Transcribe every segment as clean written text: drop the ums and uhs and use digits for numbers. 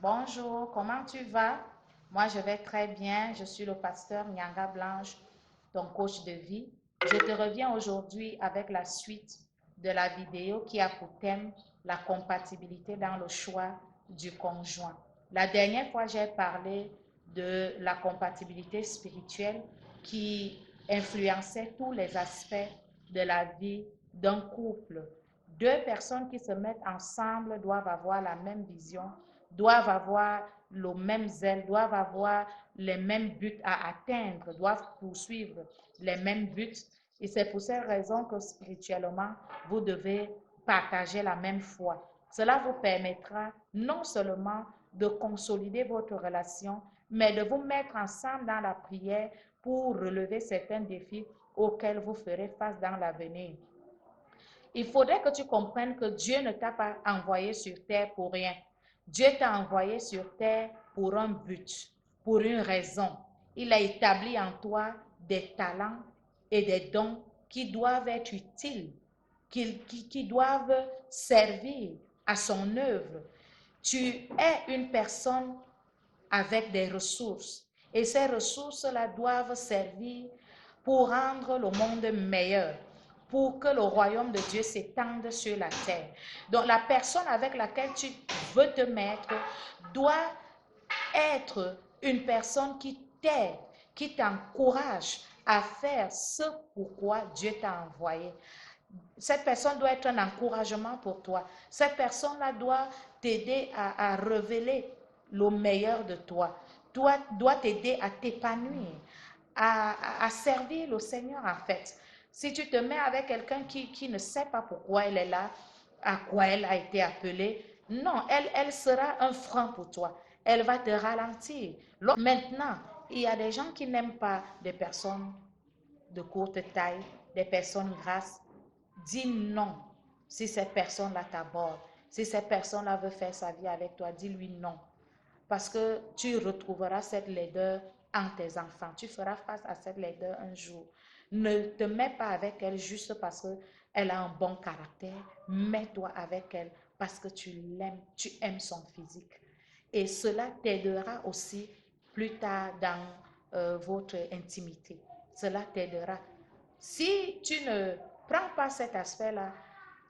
Bonjour, comment tu vas? Moi, je vais très bien. Je suis le pasteur Nyanga Blanche, ton coach de vie. Je te reviens aujourd'hui avec la suite de la vidéo qui a pour thème la compatibilité dans le choix du conjoint. La dernière fois, j'ai parlé de la compatibilité spirituelle qui influençait tous les aspects de la vie d'un couple. Deux personnes qui se mettent ensemble doivent avoir la même vision, doivent avoir le même zèle, doivent avoir les mêmes buts à atteindre, doivent poursuivre les mêmes buts. Et c'est pour cette raison que spirituellement, vous devez partager la même foi. Cela vous permettra non seulement de consolider votre relation, mais de vous mettre ensemble dans la prière pour relever certains défis auxquels vous ferez face dans l'avenir. Il faudrait que tu comprennes que Dieu ne t'a pas envoyé sur terre pour rien. Dieu t'a envoyé sur terre pour un but, pour une raison. Il a établi en toi des talents et des dons qui doivent être utiles, qui doivent servir à son œuvre. Tu es une personne avec des ressources et ces ressources-là doivent servir pour rendre le monde meilleur, pour que le royaume de Dieu s'étende sur la terre. Donc la personne avec laquelle tu veux te mettre doit être une personne qui t'aide, qui t'encourage à faire ce pourquoi Dieu t'a envoyé. Cette personne doit être un encouragement pour toi. Cette personne-là doit t'aider à révéler le meilleur de toi. Doit t'aider à t'épanouir, à servir le Seigneur en fait. Si tu te mets avec quelqu'un qui ne sait pas pourquoi elle est là, à quoi elle a été appelée, non, elle sera un frein pour toi. Elle va te ralentir. Maintenant, il y a des gens qui n'aiment pas des personnes de courte taille, des personnes grasses. Dis non si cette personne-là t'aborde. Si cette personne-là veut faire sa vie avec toi, dis-lui non. Parce que tu retrouveras cette laideur en tes enfants. Tu feras face à cette laideur un jour. Ne te mets pas avec elle juste parce qu'elle a un bon caractère. Mets-toi avec elle parce que tu l'aimes, tu aimes son physique. Et cela t'aidera aussi plus tard dans votre intimité. Cela t'aidera. Si tu ne prends pas cet aspect-là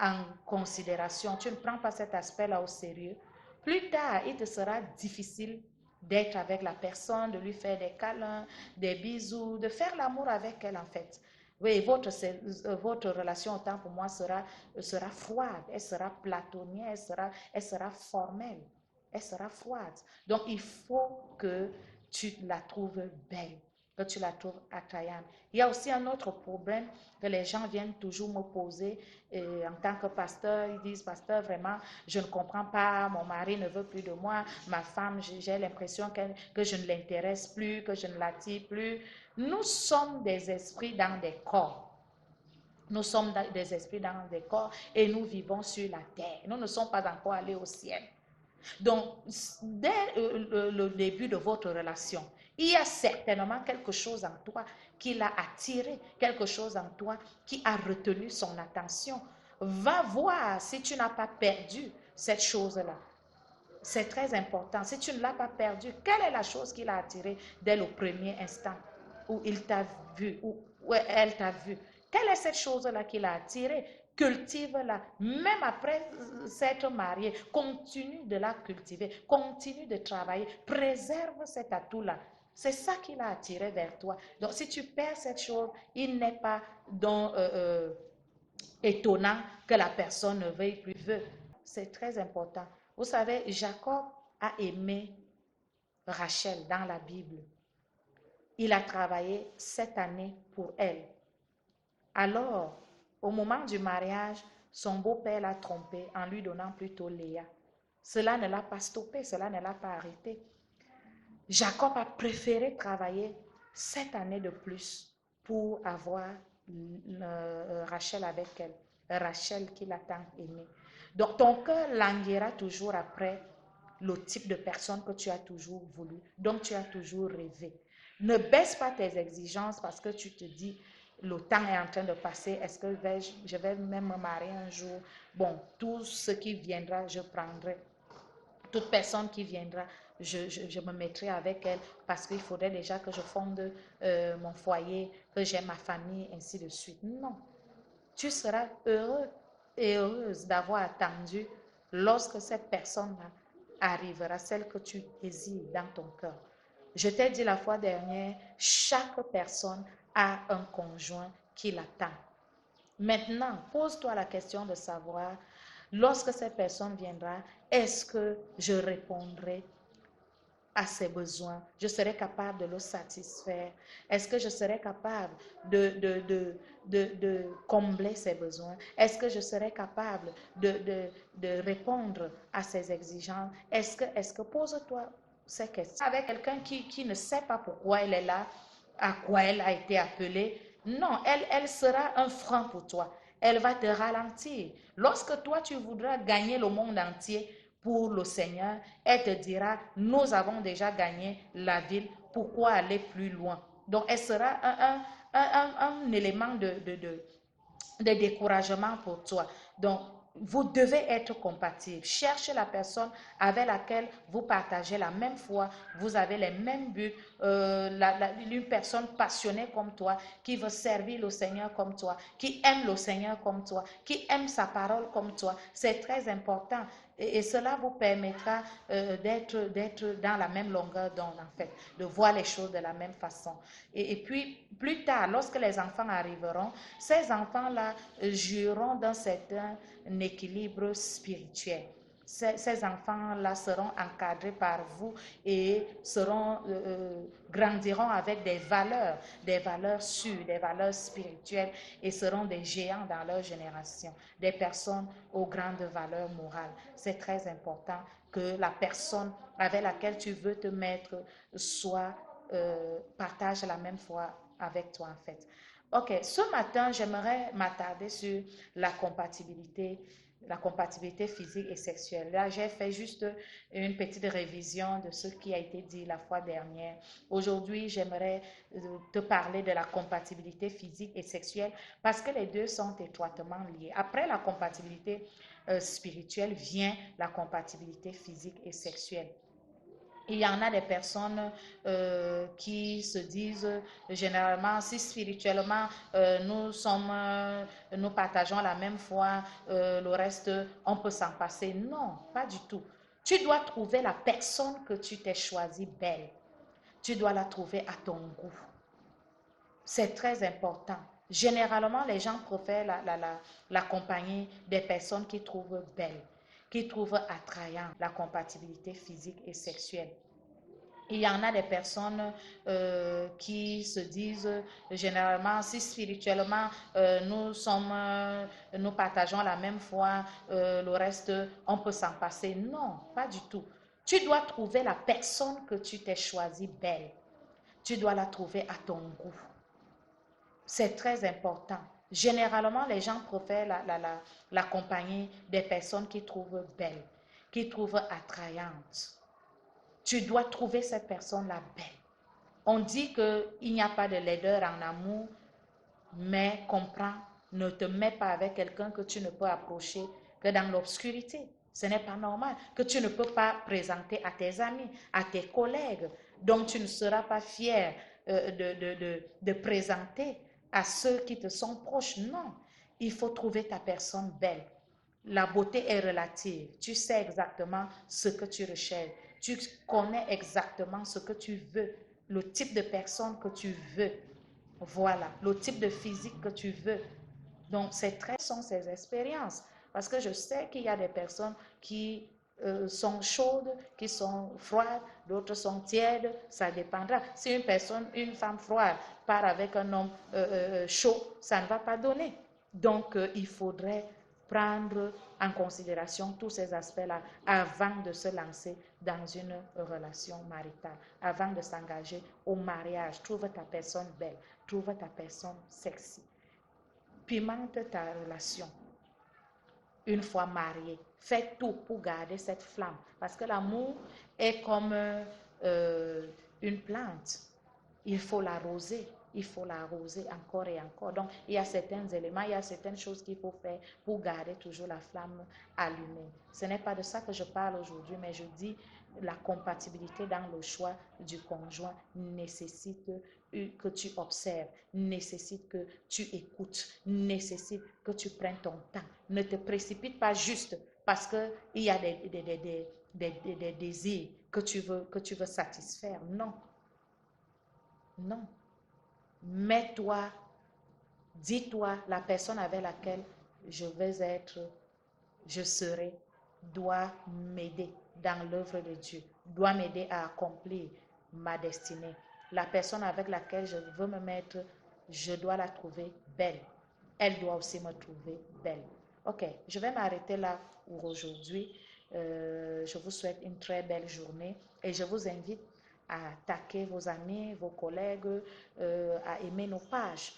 en considération, tu ne prends pas cet aspect-là au sérieux, plus tard, il te sera difficile d'être avec la personne, de lui faire des câlins, des bisous, de faire l'amour avec elle en fait. Oui, votre relation, autant pour moi, sera froide, elle sera platonnière, elle sera formelle, elle sera froide. Donc, il faut que tu la trouves belle, que tu la trouves attrayante. Il y a aussi un autre problème que les gens viennent toujours me poser en tant que pasteur. Ils disent, pasteur, vraiment, je ne comprends pas, mon mari ne veut plus de moi, ma femme, j'ai l'impression que je ne l'intéresse plus, que je ne l'attire plus. Nous sommes des esprits dans des corps. Nous sommes des esprits dans des corps et nous vivons sur la terre. Nous ne sommes pas encore allés au ciel. Donc, dès le début de votre relation, il y a certainement quelque chose en toi qui l'a attiré, quelque chose en toi qui a retenu son attention. Va voir si tu n'as pas perdu cette chose-là. C'est très important. Si tu ne l'as pas perdu, quelle est la chose qui l'a attiré dès le premier instant où il t'a vu, où elle t'a vu? Quelle est cette chose-là qui l'a attiré? Cultive-la. Même après s'être marié, continue de la cultiver, continue de travailler, préserve cet atout-là. C'est ça qui l'a attiré vers toi. Donc, si tu perds cette chose, il n'est pas étonnant que la personne ne veuille plus. C'est très important. Vous savez, Jacob a aimé Rachel dans la Bible. Il a travaillé 7 années pour elle. Alors, au moment du mariage, son beau-père l'a trompé en lui donnant plutôt Léa. Cela ne l'a pas stoppé, cela ne l'a pas arrêté. Jacob a préféré travailler 7 années de plus pour avoir Rachel avec elle. Rachel qu'il a tant aimée. Donc ton cœur languira toujours après le type de personne que tu as toujours voulu, dont tu as toujours rêvé. Ne baisse pas tes exigences parce que tu te dis, le temps est en train de passer, est-ce que je vais même me marier un jour? Bon, tout ce qui viendra, je prendrai. Toute personne qui viendra, je me mettrai avec elle parce qu'il faudrait déjà que je fonde mon foyer, que j'ai ma famille, ainsi de suite. Non. Tu seras heureux et heureuse d'avoir attendu lorsque cette personne-là arrivera, celle que tu désires dans ton cœur. Je t'ai dit la fois dernière, chaque personne a un conjoint qui l'attend. Maintenant, pose-toi la question de savoir, lorsque cette personne viendra, est-ce que je répondrai à ses besoins? Je serai capable de le satisfaire? Est-ce que je serai capable de combler ses besoins? Est-ce que je serai capable de répondre à ses exigences? Est-ce que pose-toi ces questions. Avec quelqu'un qui ne sait pas pourquoi elle est là, à quoi elle a été appelée, non, elle sera un frein pour toi. Elle va te ralentir. Lorsque toi, tu voudras gagner le monde entier pour le Seigneur, elle te dira, nous avons déjà gagné la ville, pourquoi aller plus loin? Donc, elle sera un élément de découragement pour toi. Donc, vous devez être compatibles. Cherchez la personne avec laquelle vous partagez la même foi, vous avez les mêmes buts, une personne passionnée comme toi, qui veut servir le Seigneur comme toi, qui aime le Seigneur comme toi, qui aime sa parole comme toi. C'est très important. Et cela vous permettra d'être dans la même longueur d'onde, en fait, de voir les choses de la même façon. Et puis, plus tard, lorsque les enfants arriveront, ces enfants-là jouiront d'un certain équilibre spirituel. Ces enfants-là seront encadrés par vous et grandiront avec des valeurs sûres, des valeurs spirituelles et seront des géants dans leur génération, des personnes aux grandes valeurs morales. C'est très important que la personne avec laquelle tu veux te mettre partage la même foi avec toi en fait. Ok, ce matin, j'aimerais m'attarder sur la compatibilité, la compatibilité physique et sexuelle. Là, j'ai fait juste une petite révision de ce qui a été dit la fois dernière. Aujourd'hui, j'aimerais te parler de la compatibilité physique et sexuelle parce que les deux sont étroitement liés. Après la compatibilité spirituelle vient la compatibilité physique et sexuelle. Il y en a des personnes qui se disent généralement, si spirituellement nous partageons la même foi, le reste, on peut s'en passer. Non, pas du tout. Tu dois trouver la personne que tu t'es choisie belle. Tu dois la trouver à ton goût. C'est très important. Généralement, les gens préfèrent la compagnie des personnes qu'ils trouvent belles, qu'ils trouvent attrayantes, la compatibilité physique et sexuelle. Il y en a des personnes qui se disent généralement, si spirituellement nous partageons la même foi, le reste, on peut s'en passer. Non, pas du tout. Tu dois trouver la personne que tu t'es choisie belle. Tu dois la trouver à ton goût. C'est très important. Généralement, les gens préfèrent la compagnie des personnes qu'ils trouvent belles, qu'ils trouvent attrayantes. Tu dois trouver cette personne-là belle. On dit qu'il n'y a pas de laideur en amour, mais comprends, ne te mets pas avec quelqu'un que tu ne peux approcher que dans l'obscurité. Ce n'est pas normal que tu ne peux pas présenter à tes amis, à tes collègues, dont tu ne seras pas fier de présenter à ceux qui te sont proches. Non, il faut trouver ta personne belle. La beauté est relative. Tu sais exactement ce que tu recherches. Tu connais exactement ce que tu veux, le type de personne que tu veux. Voilà, le type de physique que tu veux. Donc, sont ces expériences. Parce que je sais qu'il y a des personnes qui sont chaudes, qui sont froides, d'autres sont tièdes, ça dépendra. Si une femme froide part avec un homme chaud, ça ne va pas donner. Donc, il faudrait prendre en considération tous ces aspects-là avant de se lancer dans une relation maritale, avant de s'engager au mariage. Trouve ta personne belle, trouve ta personne sexy. Pimente ta relation. Une fois marié, fais tout pour garder cette flamme. Parce que l'amour est comme une plante. Il faut l'arroser. il faut l'arroser encore et encore. Donc, il y a certains éléments, il y a certaines choses qu'il faut faire pour garder toujours la flamme allumée. Ce n'est pas de ça que je parle aujourd'hui, mais je dis la compatibilité dans le choix du conjoint nécessite que tu observes, nécessite que tu écoutes, nécessite que tu prennes ton temps. Ne te précipite pas juste parce qu'il y a des désirs que tu veux satisfaire. Non, non. Mets-toi, dis-toi, la personne avec laquelle je vais être, je serai, doit m'aider dans l'œuvre de Dieu, doit m'aider à accomplir ma destinée. La personne avec laquelle je veux me mettre, je dois la trouver belle. Elle doit aussi me trouver belle. Ok, je vais m'arrêter là pour aujourd'hui. Je vous souhaite une très belle journée et je vous invite à attaquer vos amis, vos collègues, à aimer nos pages.